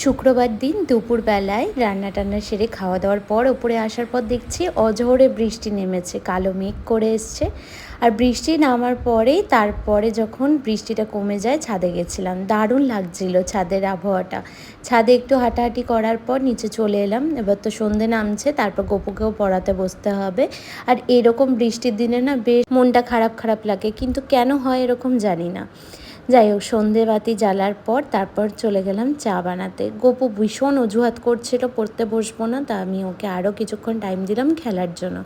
শুক্রবার দিন দুপুরবেলায় রান্না টান্না সেরে খাওয়া দাওয়ার পর ওপরে আসার পর দেখছি অঝোরে বৃষ্টি নেমেছে, কালো মেঘ করে এসছে। আর বৃষ্টি নামার পরেই তারপরে যখন বৃষ্টিটা কমে যায় ছাদে গেছিলাম, দারুণ লাগছিল ছাদের আবহাওয়াটা। ছাদে একটু হাঁটাহাঁটি করার পর নিচে চলে এলাম। এবার তো সন্ধে নামছে, তারপর গপুকেও পড়াতে বসতে হবে। আর এরকম বৃষ্টির দিনে না বেশ মনটা খারাপ খারাপ লাগে, কিন্তু কেন হয় এরকম জানি না। যাই হোক, সন্ধে বাতি জ্বালার পর তারপর চলে গেলাম চা বানাতে। গপু ভীষণ অজুহাত করছিল পড়তে বসবো না, তা আমি ওকে আরও কিছুক্ষণ টাইম দিলাম খেলার জন্য।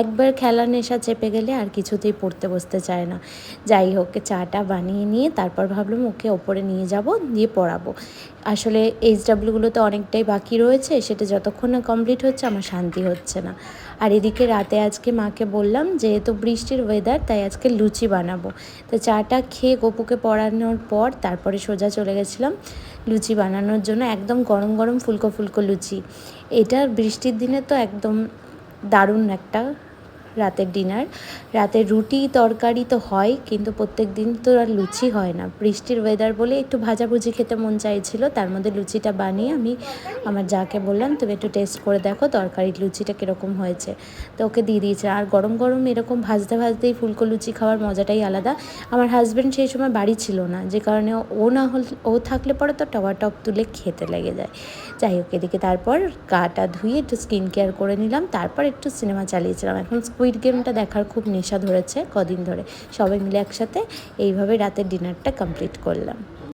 একবার খেলার নেশা চেপে গেলে আর কিছুতেই পড়তে বসতে চায় না। যাই হোক, চাটা বানিয়ে নিয়ে তারপর ভাবলাম ওকে ওপরে নিয়ে যাব, দিয়ে পড়াবো। আসলে এইচডাব্লিউগুলোতে অনেকটাই বাকি রয়েছে, সেটা যতক্ষণ না কমপ্লিট হচ্ছে আমার শান্তি হচ্ছে না। আর এদিকে রাতে আজকে মাকে বললাম যেহেতু বৃষ্টির ওয়েদার তাই আজকে লুচি বানাবো। তো চাটা খেয়ে গপুকে পড়ানোর পর তারপরে সোজা চলে গেছিলাম লুচি বানানোর জন্য। একদম গরম গরম ফুলকো ফুলকো লুচি, এটা বৃষ্টির দিনে তো একদম দারুণ একটা রাতের ডিনার। রাতে রুটি তরকারি তো হয়, কিন্তু প্রত্যেক দিন তো আর লুচি হয় না। বৃষ্টির ওয়েদার বলে একটু ভাজাভুজি খেতে মন চাইছিল, তার মধ্যে লুচিটা বানিয়ে আমি আমার যাকে বললাম তুমি একটু টেস্ট করে দেখো তরকারির লুচিটা কীরকম হয়েছে। তো ওকে দিয়ে দিয়েছে। আর গরম গরম এরকম ভাজতে ভাজতেই ফুলকো লুচি খাওয়ার মজাটাই আলাদা। আমার হাজব্যান্ড সেই সময় বাড়ি ছিল না, যে কারণে ও থাকলে পরে তো টাওয়া টপ তুলে খেতে লেগে যায়। যাই হোক, এদিকে তারপর গাটা ধুয়ে একটু স্কিন কেয়ার করে নিলাম, তারপর একটু সিনেমা চালিয়েছিলাম। এখন স্কুইড গেমটা দেখার খুব নেশা ধরেছে কদিন ধরে। সবাই মিলে একসাথে এইভাবে রাতের ডিনারটা কমপ্লিট করলাম।